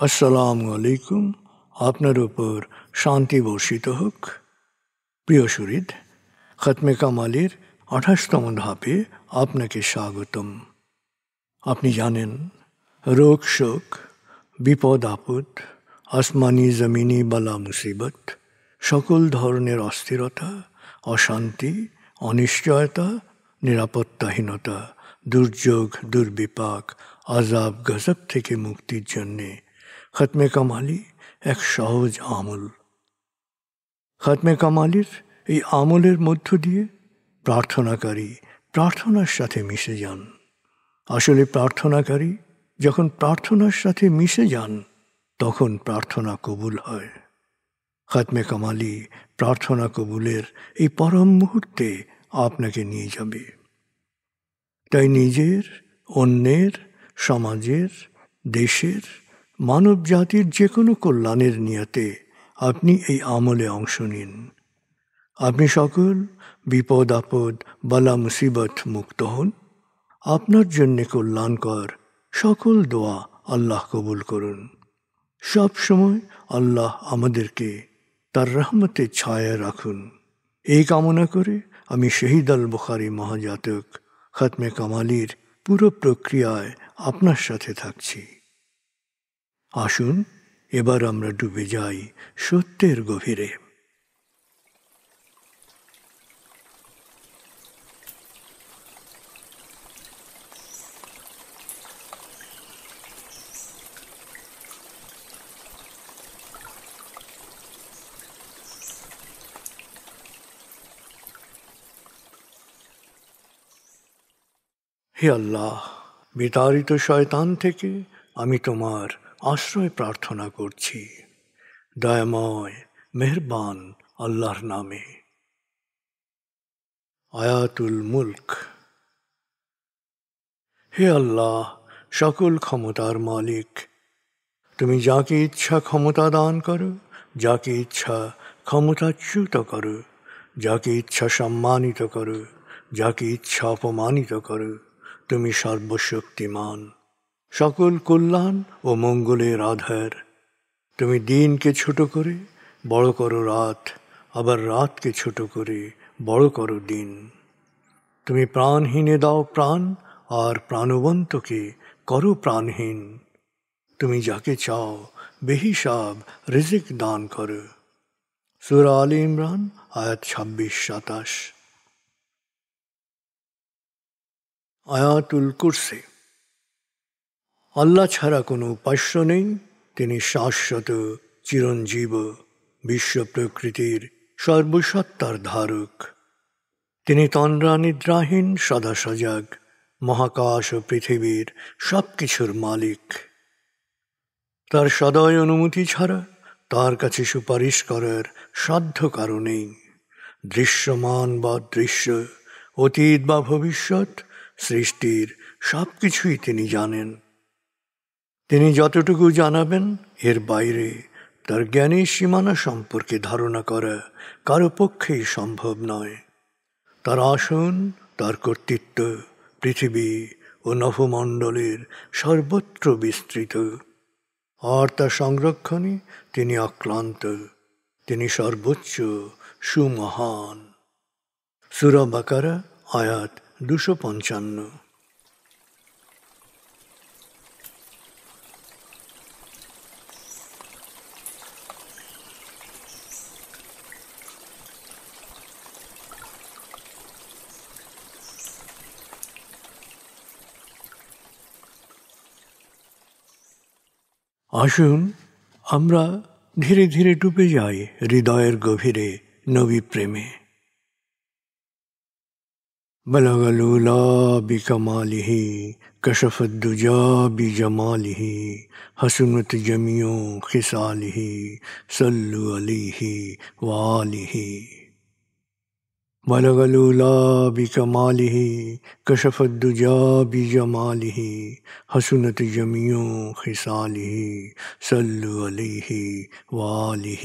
আসসালামু আলাইকুম। আপনার উপর শান্তি বর্ষিত হোক। প্রিয় সুহৃদ, খতমে কামালের 28তম ধাপে আপনাকে স্বাগতম। আপনি জানেন, রোগ শোক, বিপদ আপদ, আসমানি জমিনি বালা মুসিবত, সকল ধরনের অস্থিরতা, অশান্তি, অনিশ্চয়তা, নিরাপত্তাহীনতা, দুর্যোগ, দুর্বিপাক, আজাব গজব থেকে মুক্তির জন্যে খতমে কামালি এক সহজ আমল। খতমে কামালির এই আমলের মধ্য দিয়ে প্রার্থনাকারী প্রার্থনার সাথে মিশে যান। আসলে প্রার্থনাকারী যখন প্রার্থনার সাথে মিশে যান, তখন প্রার্থনা কবুল হয়। খতমে কামালি প্রার্থনা কবুলের এই পরম মুহূর্তে আপনাকে নিয়ে যাবে। তাই নিজের, অন্যের, সমাজের, দেশের, মানব জাতির যে কোনো কল্যাণের নিয়তে আপনি এই আমলে অংশ নিন। আপনি সকল বিপদ আপদ, বালা মুসিবত মুক্ত হন। আপনার জন্যে কল্যাণকর সকল দোয়া আল্লাহ কবুল করুন। সব সময় আল্লাহ আমাদেরকে তার রহমতের ছায়ায় রাখুন। এই কামনা করে আমি শহীদ আল বুখারী মহাজাতক খতমে কামালির পুরো প্রক্রিয়ায় আপনার সাথে থাকছি। আসুন এবার আমরা ডুবে যাই সত্যের গভীরে। হে আল্লাহ, বিতাড়িত শয়তান থেকে আমি তোমার আশ্রয় প্রার্থনা করছি। দয়াময় মেহেরবান আল্লাহর নামে। আয়াতুল মুলক। হে আল্লাহ, সকল ক্ষমতার মালিক, তুমি যাকে ইচ্ছা ক্ষমতা দান করো, যাকে ইচ্ছা ক্ষমতাচ্যুত করো, যাকে ইচ্ছা সম্মানিত করো, যাকে ইচ্ছা অপমানিত করো। তুমি সর্বশক্তিমান, সকল কল্যাণ ও মঙ্গলের আধার। তুমি দিনকে ছোট করে বড় করো রাত, আবার রাতকে ছোট করে বড় করো দিন। তুমি প্রাণহীনে দাও প্রাণ, আর প্রাণবন্তকে করো প্রাণহীন। তুমি যাকে চাও বেহিসাব রিজিক দান করো। সূরা আলে ইমরান আয়াত 26-27। আয়াতুল কুরসি। আল্লাহ ছাড়া কোনো উপাস্য নেই। তিনি শাশ্বত, চিরঞ্জীব, বিশ্ব প্রকৃতির সর্বসত্তার ধারক। তিনি তন্দ্রা নিদ্রাহীন, সদা সজাগ, মহাকাশ ও পৃথিবীর সব কিছুর মালিক। তার সদয় অনুমতি ছাড়া তার কাছে সুপারিশ করার সাধ্য কারো নেই। দৃশ্যমান বা দৃশ্য, অতীত বা ভবিষ্যৎ, সৃষ্টির সব কিছুই তিনি জানেন। তিনি যতটুকু জানাবেন, এর বাইরে তার জ্ঞানের সীমানা সম্পর্কে ধারণা করা কারো পক্ষেই সম্ভব নয়। তার আসন, তার কর্তৃত্ব পৃথিবী ও নভমণ্ডলের সর্বত্র বিস্তৃত, আর তার সংরক্ষণে তিনি অক্লান্ত। তিনি সর্বোচ্চ, সুমহান। সূরা বাকারা আয়াত 255। আসুন আমরা ধীরে ধীরে ডুবে যাই হৃদয়ের গভীরে নবী প্রেমে। বলগল উলা বিকমালিহি, কশফত দুজা বিজমালিহি, হসনত জমিও খিসালিহি, সল্লু আলিহি ওয়ালিহি। بلغ العلا بكماله كشف الدجى بجماله حسنت جميع خصاله صلوا عليه وآله।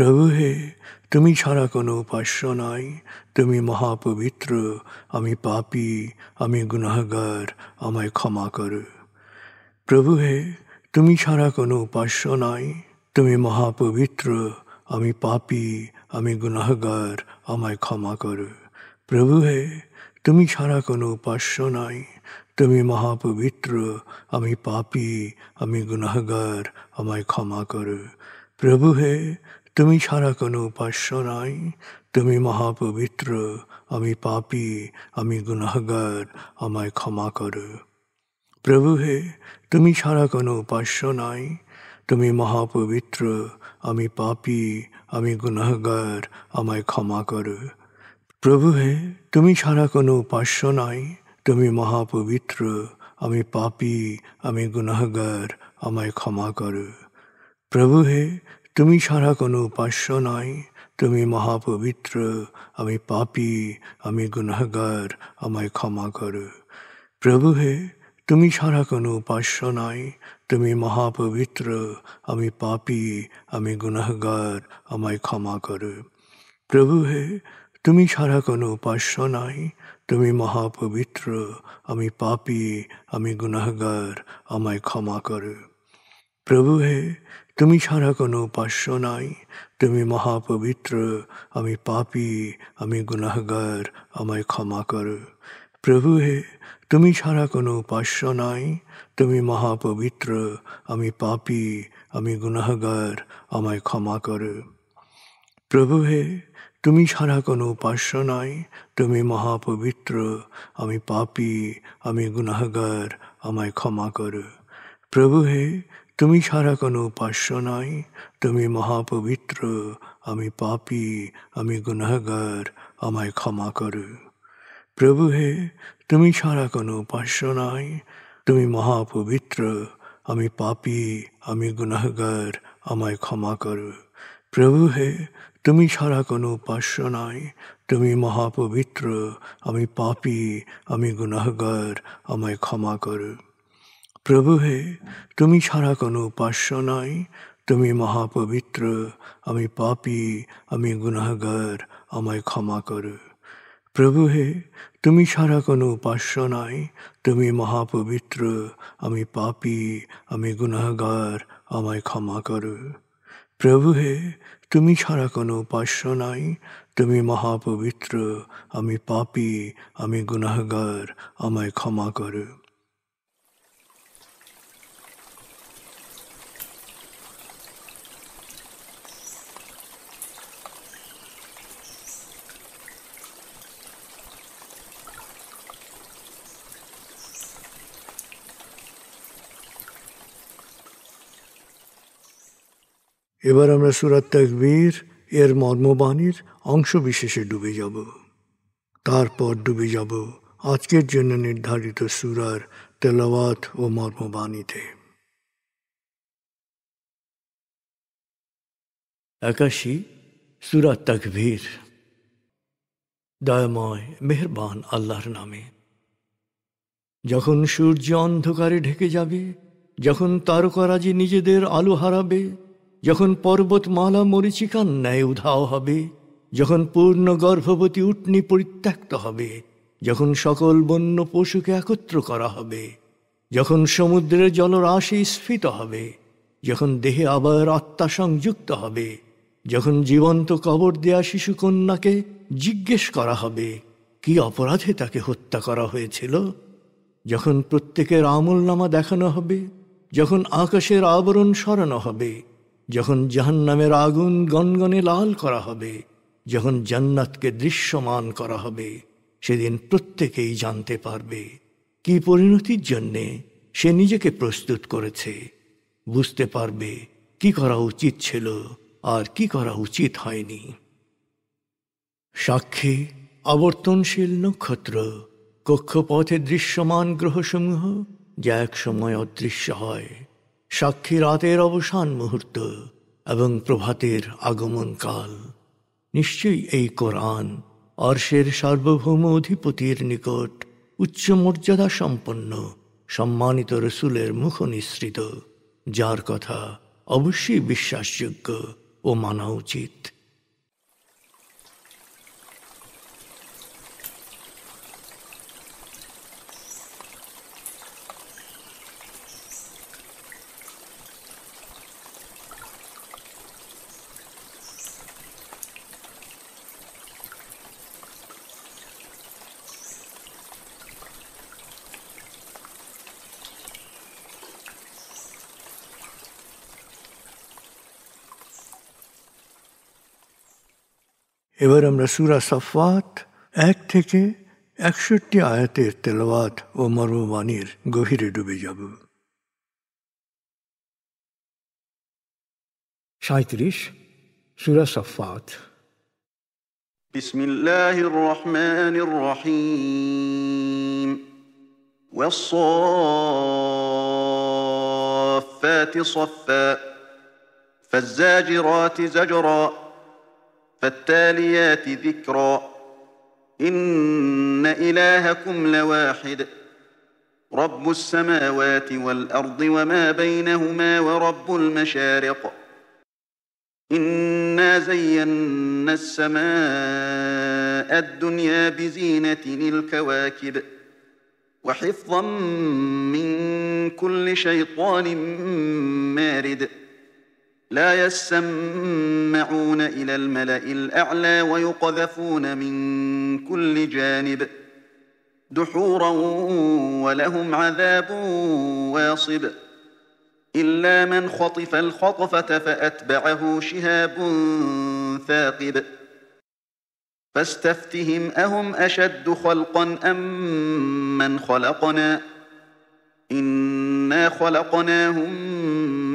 প্রভু হে, তুমি ছাড়া কোনো উপাস্য নাই, তুমি মহাপবিত্র, আমি পাপী, আমি গুনাহগার, আমায় ক্ষমা করো। প্রভু হে, তুমি ছাড়া কোনো উপাস্য নাই, তুমি মহাপবিত্র, আমি পাপী, আমি গুনাহগার, আমায় ক্ষমা করো। প্রভু হে, তুমি ছাড়া কোনো উপাস্য নাই, তুমি মহাপবিত্র, আমি পাপী, আমি গুনাহগার, আমায় ক্ষমা করো। প্রভু হে, তুমি ছাড়া কোনো উপাস্য নাই, তুমি মহাপবিত্র, আমি পাপী, আমি গুনাহগার, আমায় ক্ষমা করো। প্রভু হে, তুমি ছাড়া কোনো উপাস্য নাই, তুমি মহাপবিত্র, আমি পাপী, আমি গুনাহগার, আমায় ক্ষমা করো। প্রভু হে, তুমি ছাড়া কোনো উপাস্য নাই, তুমি মহাপবিত্র, আমি পাপী, আমি গুনাহগার, আমায় ক্ষমা করো। প্রভু হে, তুমি ছাড়া কোনো উপাস্য নাই, তুমি মহাপবিত্র, আমি পাপী, আমি গুনাহগার, আমায় ক্ষমা করো। প্রভু হে, তুমি ছাড়া কোনো উপাস্য নাই, তুমি মহাপবিত্র, আমি পাপী, আমি গুনাহগার, আমায় ক্ষমা করো। প্রভু হে, তুমি ছাড়া কোনো উপাস্য নাই, তুমি মহাপবিত্র, আমি পাপী, আমি গুনাহগার, আমায় ক্ষমা করো। প্রভু হে, তুমি ছাড়া কোনো উপাস্য নাই, তুমি মহাপবিত্র, আমি পাপী, আমি গুনাহগার, আমায় ক্ষমা করো। প্রভু হে, তুমি ছাড়া কোনো উপাস্য নাই, তুমি মহাপবিত্র, আমি পাপী, আমি গুনাহগার, আমায় ক্ষমা করো। প্রভু হে, তুমি ছাড়া কোনো উপাস্য নাই, তুমি মহাপবিত্র, আমি পাপী, আমি গুনাহগার, আমায় ক্ষমা করো। প্রভু হে, তুমি ছাড়া কোনো উপাস্য নাই, তুমি মহাপবিত্র, আমি পাপী, আমি গুনাহগার, আমায় ক্ষমা করো। প্রভু হে, তুমি ছাড়া কোনো উপাস্য নাই, তুমি মহাপবিত্র, আমি পাপী, আমি গুনাহগার, আমায় ক্ষমা করো। প্রভু হে, তুমি ছাড়া কোনো উপাস্য নাই, তুমি মহাপবিত্র, আমি পাপী, আমি গুনাহগার, আমায় ক্ষমা করো। প্রভু হে, তুমি ছাড়া কোনো উপাস্য নাই, তুমি মহাপবিত্র, আমি পাপী, আমি গুনাহগার, আমায় ক্ষমা করো। প্রভু হে, তুমি ছাড়া কোনো উপাস্য নাই, তুমি মহাপবিত্র, আমি পাপী, আমি গুনাহগার, আমায় ক্ষমা করো। প্রভু হে, তুমি ছাড়া কোনো উপাস্য নাই, তুমি মহাপবিত্র, আমি পাপী, আমি গুনাহগার, আমায় ক্ষমা করো। এবার আমরা সূরা তাকবীর এর মর্মবাণীর অংশ বিশেষে ডুবে যাব। তারপর ডুবে যাব আজকের জন্য নির্ধারিত সূরার তেলাওয়াত ও মর্মবাণীতে। 81 সূরা তাকবীর। দয়াময় মেহেরবান আল্লাহর নামে। যখন সূর্য অন্ধকারে ঢেকে যাবে, যখন তারকারাজি নিজেদের আলো হারাবে, যখন পর্বতমালা মরীচিকার ন্যায় উধাও হবে, যখন পূর্ণ গর্ভবতী উটনী পরিত্যক্ত হবে, যখন সকল বন্য পশুকে একত্র করা হবে, যখন সমুদ্রের জলরাশি স্ফীত হবে, যখন দেহে আবার আত্মা সংযুক্ত হবে, যখন জীবন্ত কবর দেয়া শিশুকন্যাকে জিজ্ঞেস করা হবে কি অপরাধে তাকে হত্যা করা হয়েছিল, যখন প্রত্যেকের আমলনামা দেখানো হবে, যখন আকাশের আবরণ সরানো হবে, যখন জাহান্নামের আগুন গনগনে লাল করা হবে, যখন জান্নাতকে দৃশ্যমান করা হবে, সেদিন প্রত্যেকেই জানতে পারবে কি পরিণতির জন্যে সে নিজেকে প্রস্তুত করেছে, বুঝতে পারবে কি করা উচিত ছিল আর কি করা উচিত হয়নি। সাক্ষী আবর্তনশীল নক্ষত্র, কক্ষপথে দৃশ্যমান গ্রহসমূহ যা এক সময় অদৃশ্য হয়, সাক্ষী রাতের অবসান মুহূর্ত এবং প্রভাতের আগমন কাল। নিশ্চয়ই এই কোরআন আরশের সার্বভৌম অধিপতির নিকট উচ্চ মর্যাদা সম্পন্ন সম্মানিত রসুলের মুখ নিঃসৃত, যার কথা অবশ্যই বিশ্বাসযোগ্য ও মানা উচিত। এবার আমরা সূরা সাফফাত 1 থেকে 61 আয়াতের তেলাওয়াত ও মর্মবাণীর গভীরে ডুবে যাব। 37 সূরা সাফফাত। বিসমিল্লাহির রহমানির রহিম। ওয়াস-সাফফাতি সাফফা ফাজ-জাজিরাতি জাজরা فالتاليات ذكرا إن إلهكم لواحد رب السماوات والأرض وما بينهما ورب المشارق إنا زينا السماء الدنيا بزينة الكواكب وحفظا من كل شيطان مارد لا يسمعون إلى الملأ الأعلى ويقذفون من كل جانب دحورا ولهم عذاب واصب إلا من خطف الخطفة فأتبعه شهاب ثاقب فاستفتهم أهم أشد خلقا أم من خلقنا إنا خلقناهم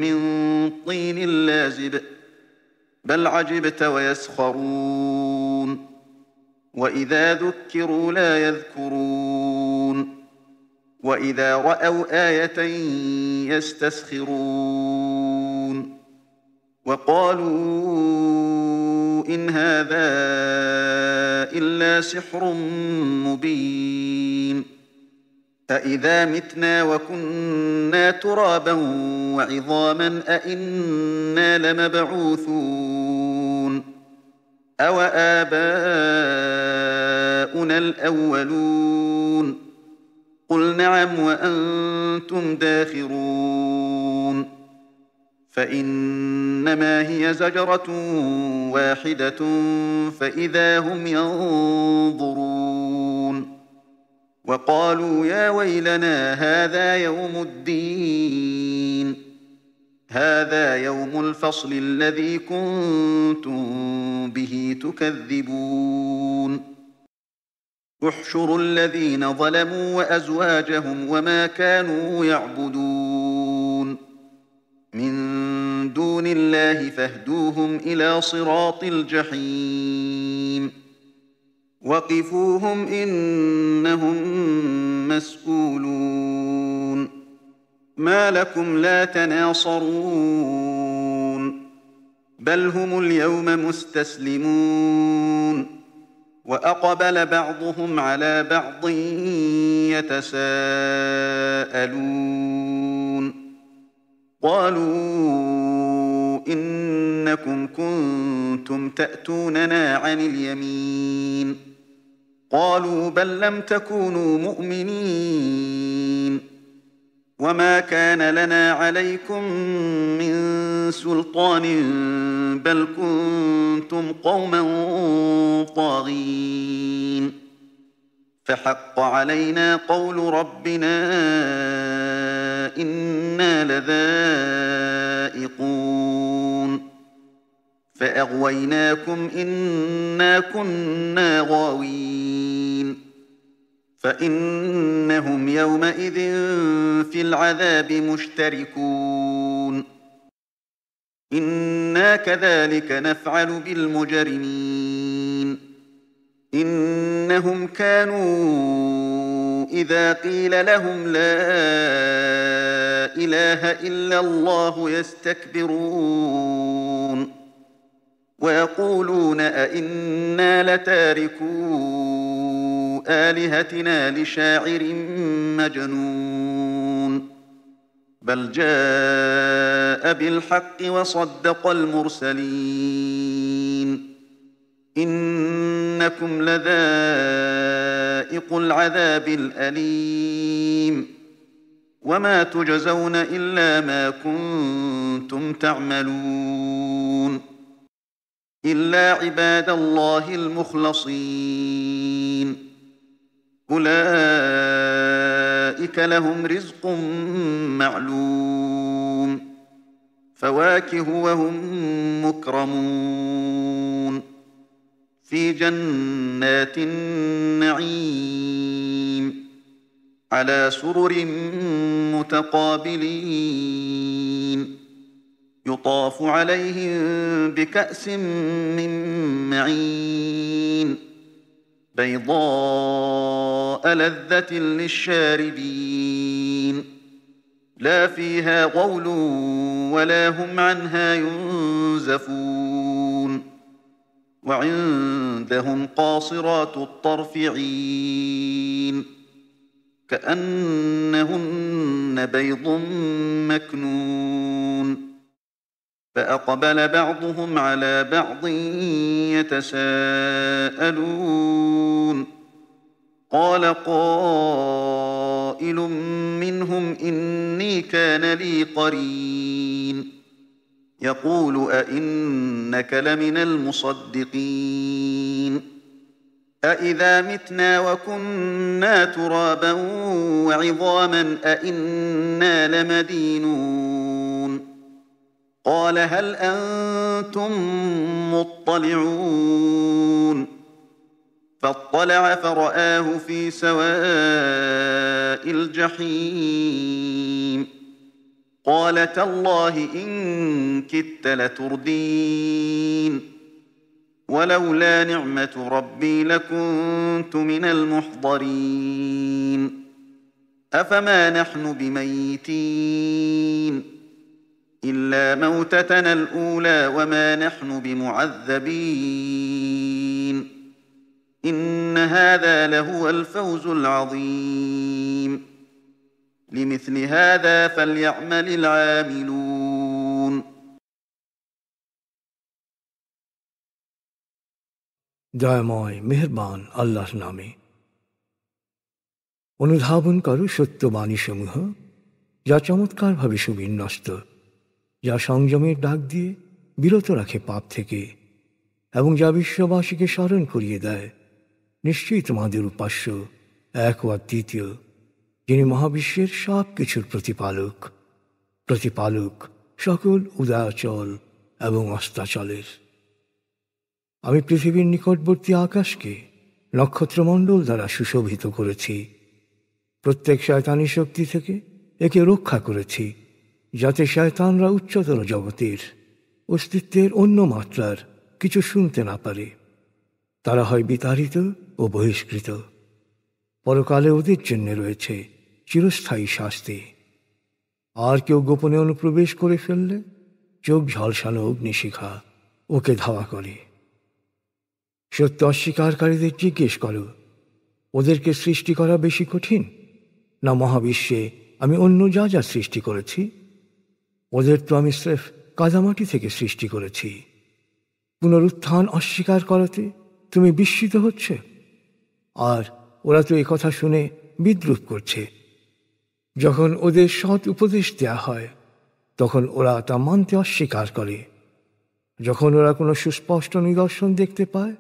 من طين لازب بل عجبت ويسخرون وإذا ذكروا لا يذكرون وإذا رأوا آية يستسخرون وقالوا إن هذا إلا سحر مبين أإذا متنا وكنا ترابا وعظاما أإنا لمبعوثون أوآباؤنا الأولون قل نعم وأنتم داخرون فإنما هي زجرة واحدة فإذا هم ينظرون وقالوا يا ويلنا هذا يوم الدين هذا يوم الفصل الذي كنتم به تكذبون احشروا الذين ظلموا وأزواجهم وما كانوا يعبدون من دون الله فاهدوهم إلى صراط الجحيم وقفوهم إنهم مسؤولون ما لكم لا تناصرون بل هم اليوم مستسلمون وأقبل بعضهم على بعض يتساءلون قالوا إنكم كنتم تأتوننا عن اليمين قالوا بل لم تكونوا مؤمنين وما كان لنا عليكم من سلطان بل كنتم قوما طاغين فحق علينا قول ربنا إنا لذائقون فأغويناكم إنا كنا غاوين فإنهم يومئذ في العذاب مشتركون إنا كذلك نفعل بالمجرمين إنهم كانوا إذا قيل لهم لا إله إلا الله يستكبرون ويقولون أئنا لتاركو آلهتنا لشاعر مجنون بل جاء جاء بالحق وصدق المرسلين إنكم لذائق العذاب الأليم وما تجزون إلا ما كنتم تعملون إلا عباد الله المخلصين أولئك لهم رزق معلوم فواكه وهم مكرمون في جنات النعيم على سرر متقابلين يطاف عليهم بكأس من معين بيضاء لذة للشاربين لا فيها غول ولا هم عنها ينزفون وعندهم قاصرات الطرف عين كأنهن بيض مكنون فأقبل بعضهم على بعض يتساءلون قال قائل منهم إني كان لي قرين يقول أئنك لمن المصدقين أئذا متنا وكنا ترابا وعظاما أئنا لمدينون قال هل أنتم مطلعون فاطلع فرآه في سواء الجحيم قال تالله إن كدت لتردين ولولا نعمة ربي لكنت من المحضرين أفما نحن بميتين إلا موتتنا الأولى وما نحن بمعذبين إن هذا لهو الفوز العظيم لمثل هذا فليعمل العاملون দয়াময় মেহেরবান আল্লাহর নামে। অনুধাবন করো সত্যবাণীসমূহ যা চমৎকারভাবে সুবিন্যস্ত, যা সংযমের ডাক দিয়ে বিরত রাখে পাপ থেকে এবং যা বিশ্ববাসীকে স্মরণ করিয়ে দেয় নিশ্চয়ই তোমাদের উপাস্য এক ও দ্বিতীয়, যিনি মহাবিশ্বের সব কিছুর প্রতিপালক সকল উদয়াচল এবং অস্তাচলের। আমি পৃথিবীর নিকটবর্তী আকাশকে নক্ষত্রমণ্ডল দ্বারা সুশোভিত করেছি, প্রত্যেক শয়তানি শক্তি থেকে একে রক্ষা করেছি, যাতে শয়তানরা উচ্চতর জগতের অস্তিত্বের অন্য মাত্রার কিছু শুনতে না পারে। তারা হয় বিতাড়িত ও বহিষ্কৃত। পরকালে ওদের জন্য রয়েছে চিরস্থায়ী শাস্তি। আর কেউ গোপনে অনুপ্রবেশ করে ফেললে চোখ ঝলসানো অগ্নিশিখা ওকে ধাওয়া করে। সত্য অস্বীকারীদের জিজ্ঞেস করো, ওদেরকে সৃষ্টি করা বেশি কঠিন না মহাবিশ্বে আমি অন্য যা যা সৃষ্টি করেছি? ওদের তো আমি স্রেফ কাদামাটি থেকে সৃষ্টি করেছি। পুনরুত্থান অস্বীকার করাতে তুমি বিস্মিত হচ্ছে, আর ওরা তো কথা শুনে বিদ্রুপ করছে। যখন ওদের সৎ উপদেশ দেয়া হয় তখন ওরা তা মানতে অস্বীকার করে। যখন ওরা কোনো সুস্পষ্ট নিদর্শন দেখতে পায়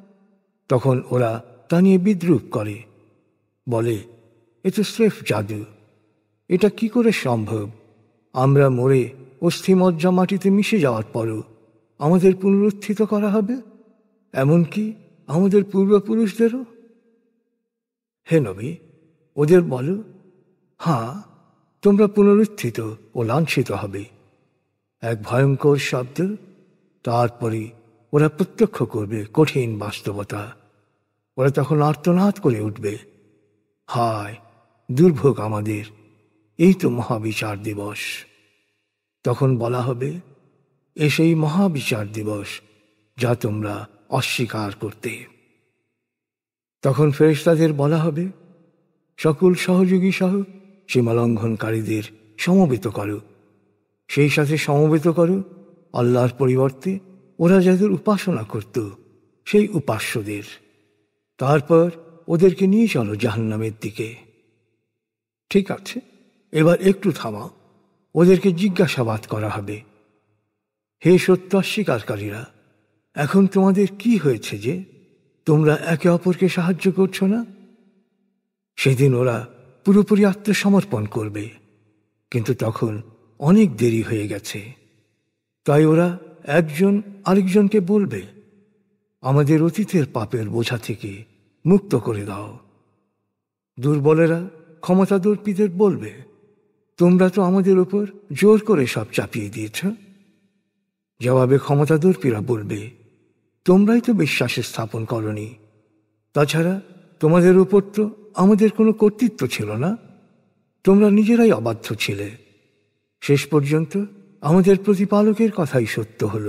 তখন ওরা তা নিয়ে বিদ্রুপ করে, বলে এ তো স্রেফ জাদু, এটা কি করে সম্ভব? আমরা মরে অস্থিমজ্জা মাটিতে মিশে যাওয়ার পরও আমাদের পুনরুত্থিত করা হবে, এমনকি আমাদের পূর্বপুরুষদেরও। হে নবী, ওদের বলো, হ্যাঁ, তোমরা পুনরুত্থিত ও লাঞ্ছিত হবে এক ভয়ঙ্কর শব্দ। তারপরে ওরা প্রত্যক্ষ করবে কঠিন বাস্তবতা। ওরা তখন আর্তনাদ করে উঠবে, হায় দুর্ভোগ আমাদের, এই তো মহাবিচার দিবস। তখন বলা হবে, এ সেই মহাবিচার দিবস যা তোমরা অস্বীকার করতে। তখন ফেরেশতাদের বলা হবে, সকল সহযোগী সহ সীমালঙ্ঘনকারীদের সমবেত করো সেই সাথে সমবেত করো আল্লাহর পরিবর্তে ওরা যাদের উপাসনা করত সেই উপাস্যদের। তারপর ওদেরকে নিয়ে চলো জাহান্নামের দিকে। ঠিক আছে, এবার একটু থামাও, ওদেরকে জিজ্ঞাসাবাদ করা হবে। হে সত্য অস্বীকারীরা, এখন তোমাদের কি হয়েছে যে তোমরা একে অপরকে সাহায্য করছো না? সেদিন ওরা পুরোপুরি আত্মসমর্পণ করবে, কিন্তু তখন অনেক দেরি হয়ে গেছে। তাই ওরা একজন আরেকজনকে বলবে, আমাদের অতীতের পাপের বোঝা থেকে মুক্ত করে দাও। দুর্বলেরা ক্ষমতাদর্পীদের বলবে, তোমরা তো আমাদের উপর জোর করে সব চাপিয়ে দিয়েছ। জবাবে ক্ষমতাদর্পীরা বলবে, তোমরাই তো বিশ্বাস স্থাপন করনি। তাছাড়া তোমাদের উপর তো আমাদের কোনো কর্তৃত্ব ছিল না, তোমরা নিজেরাই অবাধ্য ছিলে। শেষ পর্যন্ত আমাদের প্রতিপালকের কথাই সত্য হল।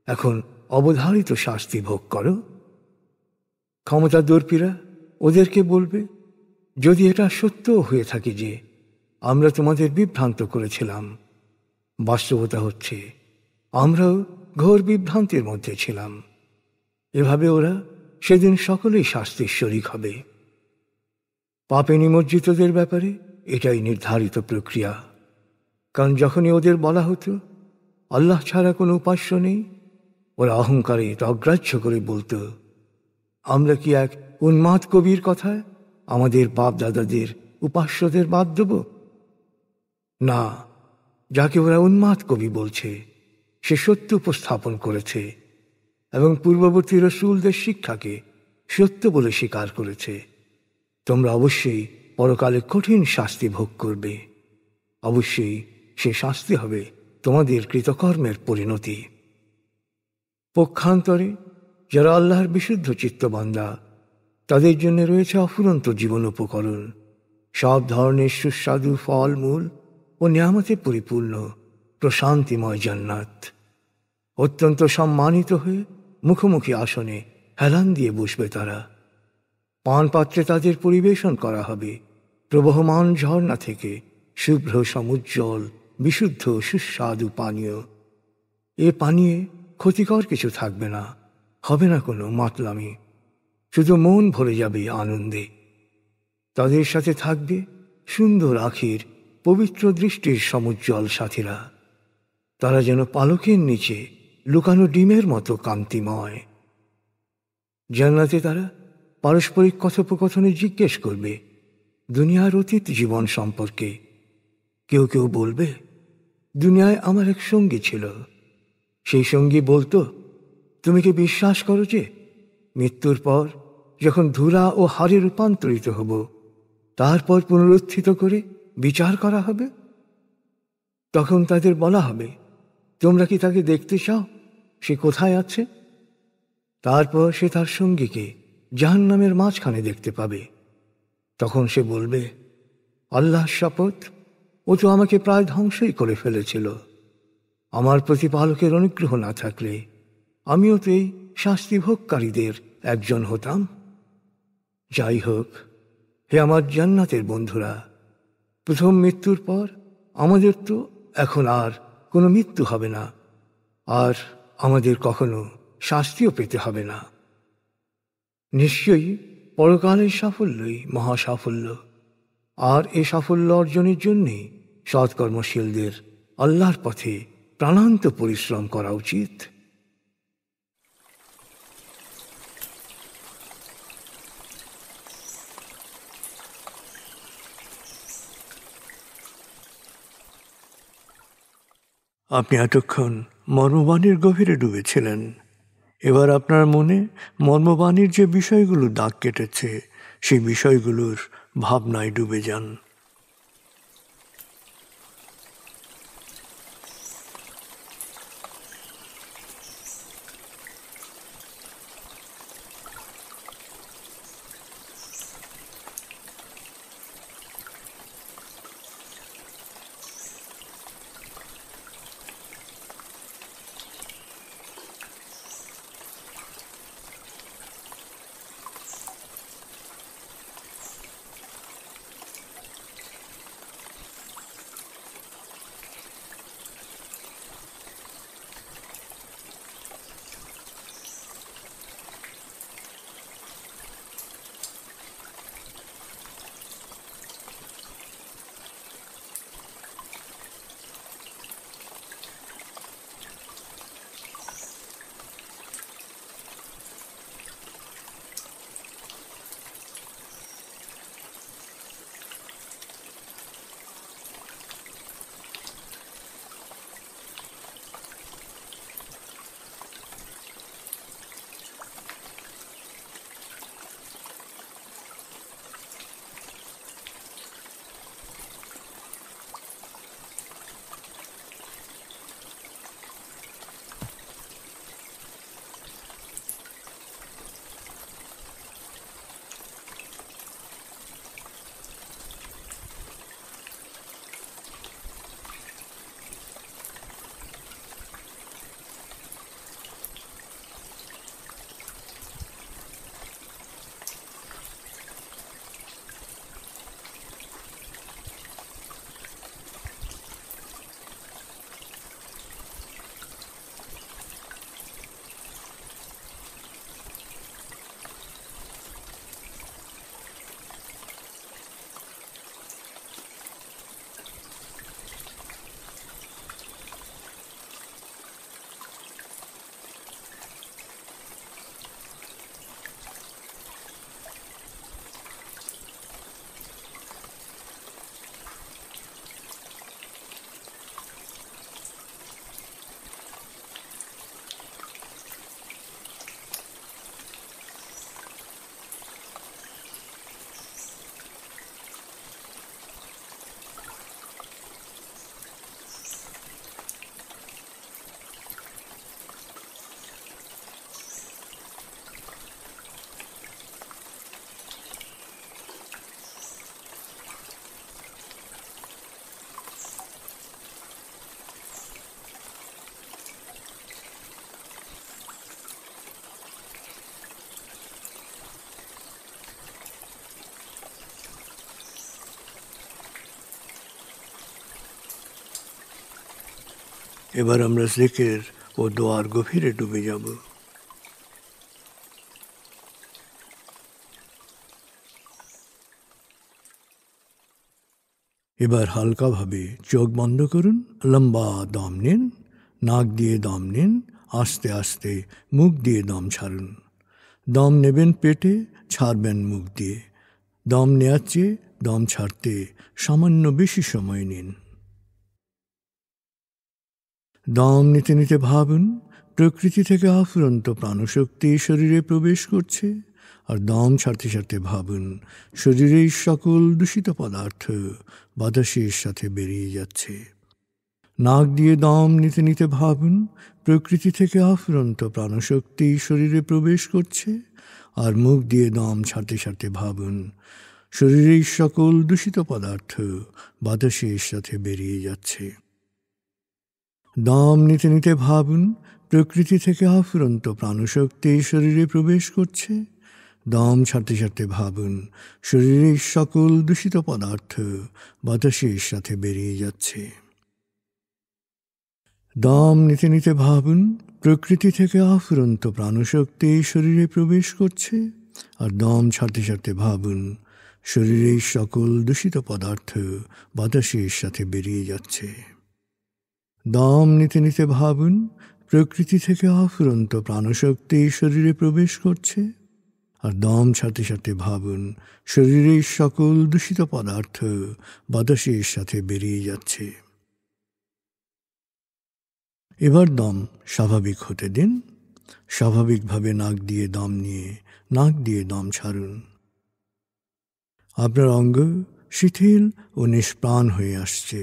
এখন অবধারিত শাস্তি ভোগ করো। ক্ষমতাদর্পীরা ওদেরকে বলবে, যদি এটা সত্য হয়ে থাকে যে আমরা তোমাদের বিভ্রান্ত করেছিলাম, বাস্তবতা হচ্ছে আমরাও ঘোর বিভ্রান্তির মধ্যে ছিলাম। এভাবে ওরা সেদিন সকলেই শাস্তির শরিক হবে। পাপে নিমজ্জিতদের ব্যাপারে এটাই নির্ধারিত প্রক্রিয়া। কারণ যখনই ওদের বলা হতো আল্লাহ ছাড়া কোনো উপাস্য নেই, ওরা অহংকারে তা অগ্রাহ্য করে বলতো, আমরা কি এক উন্মাদ কবির কথায় আমাদের বাপ দাদাদের উপাস্যদের বাদ দেব? না, যাকে ওরা উন্মাদ কবি বলছে সে সত্য উপস্থাপন করেছে এবং পূর্ববর্তী রসূলদের শিক্ষাকে সত্য বলে স্বীকার করেছে। তোমরা অবশ্যই পরকালে কঠিন শাস্তি ভোগ করবে। অবশ্যই সে শাস্তি হবে তোমাদের কৃতকর্মের পরিণতি। পক্ষান্তরে যারা আল্লাহর বিশুদ্ধ চিত্ত বান্দা, তাদের জন্য রয়েছে অফুরন্ত জীবন উপকরণ, সব ধরনের সুস্বাদু ফল মূল ও নিয়ামতে পরিপূর্ণ প্রশান্তিময় জান্নাত। অত্যন্ত সম্মানিত হয়ে মুখোমুখি আসনে হেলান দিয়ে বসবে তারা। পান পাত্রে তাদের পরিবেশন করা হবে প্রবহমান ঝর্ণা থেকে শুভ্র সমুজ্জ্বল বিশুদ্ধ সুস্বাদু পানীয়। এ পানীয়ে ক্ষতিকর কিছু থাকবে না, হবে না কোনো মাতলামি, শুধু মন ভরে যাবে আনন্দে। তাদের সাথে থাকবে সুন্দর আখির পবিত্র দৃষ্টির সমুজ্জ্বল সাথীরা। তারা যেন পালকের নিচে লুকানো ডিমের মতো কান্তিময়। জান্নাতে তারা পারস্পরিক কথোপকথনে জিজ্ঞেস করবে দুনিয়ার অতীত জীবন সম্পর্কে। কেউ কেউ বলবে, দুনিয়ায় আমার এক সঙ্গী ছিল। সেই সঙ্গী বলতো, তুমি কি বিশ্বাস করো যে মৃত্যুর পর যখন ধুলা ও হাড়ে রূপান্তরিত হব, তারপর পুনরুত্থিত করে বিচার করা হবে? তখন তাদের বলা হবে, তোমরা কি তাকে দেখতে চাও? সে কোথায় আছে? তারপর সে তার সঙ্গীকে জাহান্নামের মাঝখানে দেখতে পাবে। তখন সে বলবে, আল্লাহর শপথ, ও তো আমাকে প্রায় ধ্বংসই করে ফেলেছিল। আমার প্রতিপালকের অনুগ্রহ না থাকলে আমিও তো এই শাস্তিভোগকারীদের একজন হতাম। যাই হোক, হে আমার জান্নাতের বন্ধুরা, প্রথম মৃত্যুর পর আমাদের তো এখন আর কোনো মৃত্যু হবে না, আর আমাদের কখনো শাস্তিও পেতে হবে না। নিশ্চয়ই পরকালের সাফল্যই মহাসাফল্য, আর এ সাফল্য অর্জনের জন্যে সৎকর্মশীলদের আল্লাহর পথে প্রাণান্ত পরিশ্রম করা উচিত। আপনি এতক্ষণ মর্মবাণীর গভীরে ডুবেছিলেন। এবার আপনার মনে মর্মবাণীর যে বিষয়গুলো দাগ কেটেছে সেই বিষয়গুলোর ভাবনায় ডুবে যান। এবার আমরা জিকির ও দোয়ার গভীরে ডুবে যাব। এবার হালকাভাবে চোখ বন্ধ করুন, লম্বা দম নিন, নাক দিয়ে দম নিন, আস্তে আস্তে মুখ দিয়ে দম ছাড়ুন। দম নেবেন পেটে, ছাড়বেন মুখ দিয়ে। দম নেওয়ার চেয়ে দম ছাড়তে সামান্য বেশি সময় নিন। দম নিতে নিতে ভাবুন প্রকৃতি থেকে অফুরন্ত প্রাণশক্তি শরীরে প্রবেশ করছে, আর দম ছাড়তে ছাড়তে ভাবুন শরীরের সকল দূষিত পদার্থ বাতাসের সাথে বেরিয়ে যাচ্ছে। নাক দিয়ে দম নিতে নিতে ভাবুন প্রকৃতি থেকে অফুরন্ত প্রাণশক্তি শরীরে প্রবেশ করছে, আর মুখ দিয়ে দম ছাড়তে ছাড়তে ভাবুন শরীরের সকল দূষিত পদার্থ বাতাসের সাথে বেরিয়ে যাচ্ছে। দম নিতে নিতে ভাবুন প্রকৃতি থেকে অফুরন্ত প্রাণশক্তি শরীরে প্রবেশ করছে, দম ছাড়তে ছাড়তে ভাবুন শরীরের সকল দূষিত পদার্থ বাতাসের সাথে বেরিয়ে যাচ্ছে। দম নিতে নিতে ভাবুন প্রকৃতি থেকে অফুরন্ত প্রাণশক্তি শরীরে প্রবেশ করছে, আর দম ছাড়তে ছাড়তে ভাবুন শরীরের সকল দূষিত পদার্থ বাতাসের সাথে বেরিয়ে যাচ্ছে। দম নিতে নিতে ভাবুন প্রকৃতি থেকে অফুরন্ত প্রাণশক্তি শরীরে প্রবেশ করছে, আর দম ছাড়তে ছাড়তে ভাবুন শরীরের সকল দূষিত পদার্থ বাতাসের সাথে বেরিয়ে যাচ্ছে। এবার দম স্বাভাবিক হতে দিন। স্বাভাবিকভাবে নাক দিয়ে দম নিয়ে নাক দিয়ে দম ছাড়ুন। আপনার অঙ্গ শিথিল ও নিষ্প্রাণ হয়ে আসছে।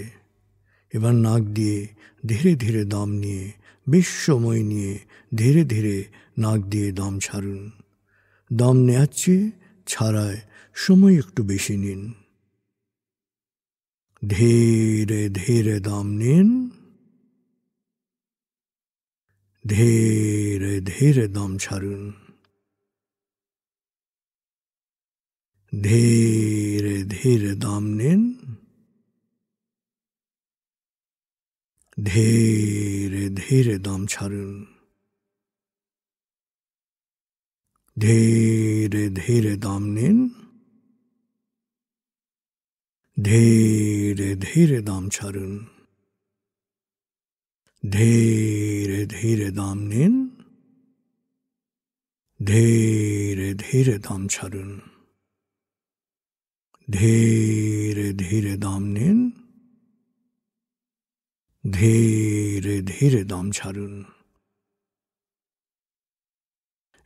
এবার নাক দিয়ে ধীরে ধীরে দম নিয়ে বেশ সময় নিয়ে ধীরে ধীরে নাক দিয়ে দম ছাড়ুন। দম নেওয়ার চেয়ে ছাড়ায় সময় একটু বেশি নিন। ধীরে ধীরে দম নিন, ধীরে ধীরে দম ছাড়ুন। ধীরে ধীরে দম নিন, ধীরে ধীরে দম ছাড়ুন। ধীরে ধীরে দম নিন, ধীরে ধীরে দম ছাড়ুন। ধীরে ধীরে দম নিন, ধীরে ধীরে দম ছাড়ুন। ধীরে ধীরে দম নিন, ধীরে ধীরে দম ছাড়ুন।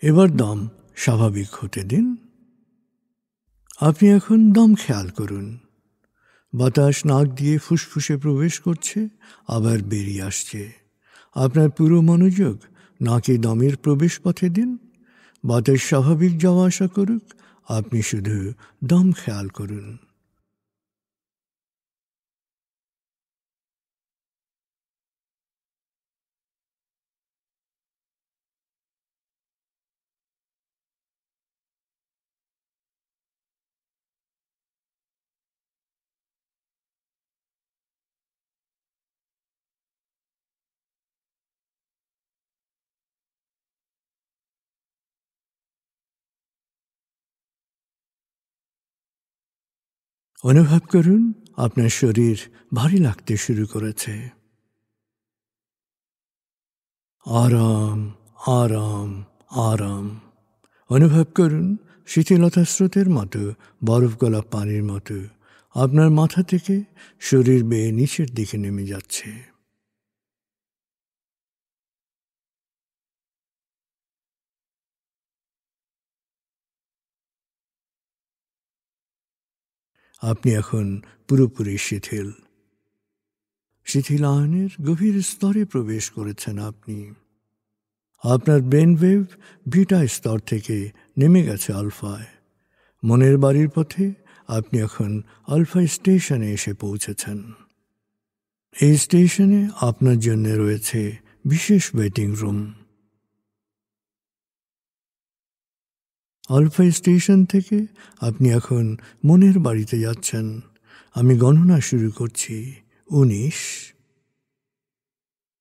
এবার দম স্বাভাবিক হতে দিন। আপনি এখন দম খেয়াল করুন। বাতাস নাক দিয়ে ফুসফুসে প্রবেশ করছে, আবার বেরিয়ে আসছে। আপনার পুরো মনোযোগ নাকে দমের প্রবেশ পথে দিন। বাতাস স্বাভাবিক যাওয়া আসা করুক, আপনি শুধু দম খেয়াল করুন। অনুভব করুন আপনার শরীর ভারী লাগতে শুরু করেছে। আরাম আরাম আরাম অনুভব করুন শীতলতা স্রোতের মতো, বরফ গলা পানির মতো আপনার মাথা থেকে শরীর বেয়ে নিচের দিকে নেমে যাচ্ছে। আপনি এখন পুরোপুরি শিথিল। শিথিলায়নের গভীর স্তরে প্রবেশ করেছেন আপনি। আপনার ব্রেন ওয়েভ বিটা স্তর থেকে নেমে গেছে আলফায়। মনের বাড়ির পথে আপনি এখন আলফা স্টেশনে এসে পৌঁছেছেন। এই স্টেশনে আপনার জন্য রয়েছে বিশেষ ওয়েটিং রুম। আলফা স্টেশন থেকে আপনি এখন মনের বাড়িতে যাচ্ছেন। আমি গণনা শুরু করছি। 19,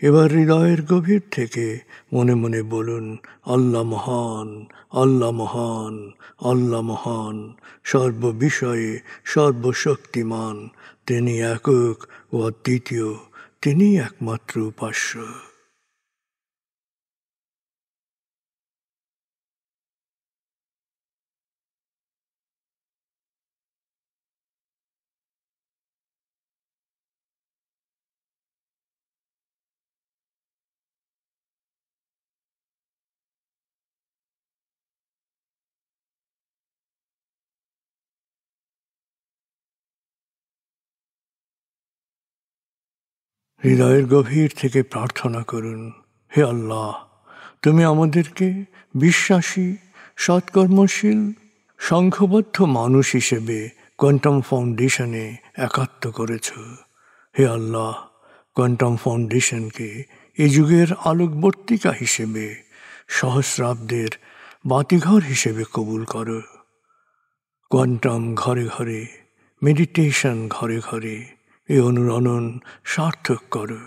এবার হৃদয়ের গভীর থেকে মনে মনে বলুন, আল্লাহ মহান, আল্লাহ মহান, আল্লাহ মহান, সর্ববিষয়ে সর্বশক্তিমান, তিনি একক ও অদ্বিতীয়, তিনি একমাত্র উপাস্য। হৃদয়ের গভীর থেকে প্রার্থনা করুন, হে আল্লাহ, তুমি আমাদেরকে বিশ্বাসী, সৎকর্মশীল, সংঘবদ্ধ মানুষ হিসেবে কোয়ান্টাম ফাউন্ডেশনে একাত্ম করেছ। হে আল্লাহ, কোয়ান্টাম ফাউন্ডেশনকে এ যুগের আলোকবর্তিকা হিসেবে, সহস্রাব্দের বাতিঘর হিসেবে কবুল করো। কোয়ান্টাম ঘরে ঘরে, মেডিটেশন ঘরে ঘরে, এ অনুরণন সার্থক করো।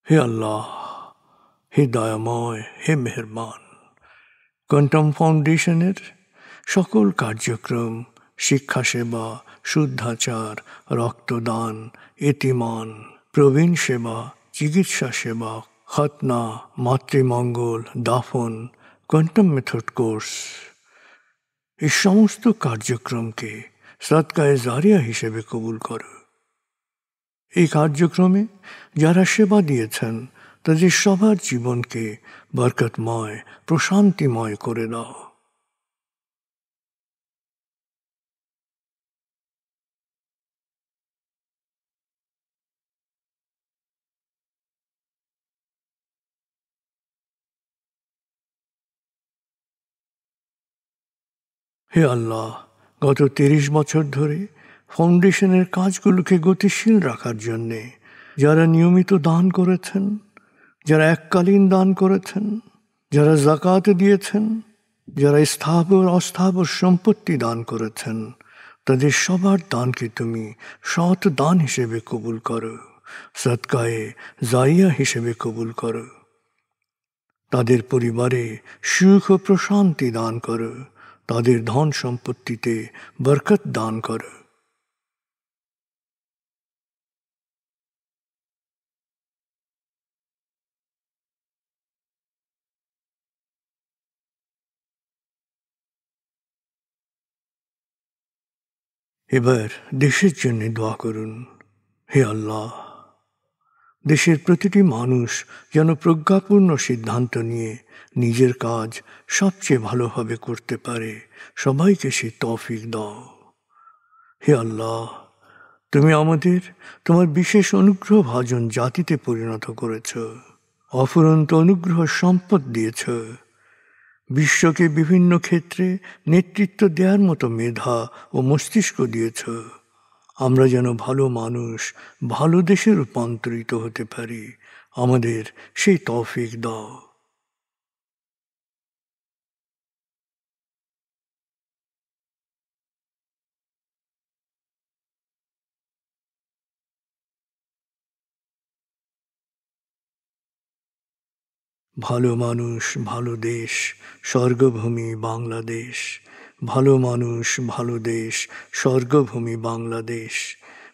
হে আল্লাহ, হে দয়াময়, হে মেহেরবান, কোয়ান্টাম ফাউন্ডেশনের সকল কার্যক্রম, শিক্ষা সেবা, শুদ্ধাচার, রক্তদান, এতিমান, প্রবীণ সেবা, চিকিৎসা সেবা, খতনা, মাতৃমঙ্গল, দাফন, কোয়ান্টাম মেথড কোর্স, এই সমস্ত কার্যক্রমকে সদকায়ে জারিয়া হিসেবে কবুল করো। এই কার্যক্রমে যারা সেবা দিয়েছেন তাদের সবার জীবনকে বরকতময়, প্রশান্তিময় করে দাও। হে আল্লাহ, গত ৩০ বছর ধরে ফাউন্ডেশনের কাজগুলোকে গতিশীল রাখার জন্যে যারা নিয়মিত দান করেছেন, যারা এককালীন দান করেছেন, যারা জাকাত দিয়েছেন, যারা স্থাবর অস্থাবর সম্পত্তি দান করেছেন, তাদের সবার দানকে তুমি সৎ দান হিসেবে কবুল করো, সদকায়ে জারিয়া হিসেবে কবুল করো। তাদের পরিবারে সুখ ও প্রশান্তি দান করো, তাদের ধন সম্পত্তিতে বরকত দান করো। এবার দেশের জন্য দোয়া করুন, হে আল্লাহ, দেশের প্রতিটি মানুষ যেন প্রজ্ঞাপূর্ণ সিদ্ধান্ত নিয়ে নিজের কাজ সবচেয়ে ভালোভাবে করতে পারে, সবাইকে সে তৌফিক দাও। হে আল্লাহ, তুমি আমাদের তোমার বিশেষ অনুগ্রহ ভাজন জাতিতে পরিণত করেছ, অফুরন্ত অনুগ্রহ সম্পদ দিয়েছ, বিশ্বকে বিভিন্ন ক্ষেত্রে নেতৃত্ব দেওয়ার মতো মেধা ও মস্তিষ্ক দিয়েছ। আমরা যেন ভালো মানুষ, ভালো দেশে রূপান্তরিত হতে পারি, আমাদের সেই তৌফিক দাও। ভালো মানুষ, ভালো দেশ, স্বর্গভূমি বাংলাদেশ। ভালো মানুষ, ভালো দেশ, স্বর্গভূমি বাংলাদেশ।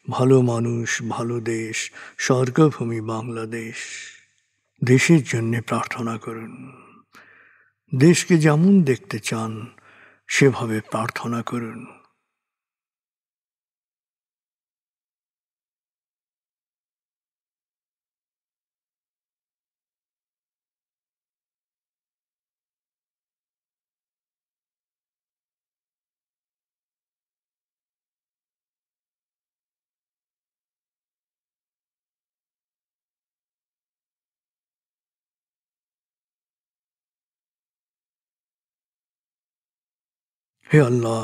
ভালো মানুষ, ভালো দেশ, স্বর্গভূমি বাংলাদেশ। দেশের জন্যে প্রার্থনা করুন। দেশকে যেমন দেখতে চান সেভাবে প্রার্থনা করুন। হে আল্লাহ,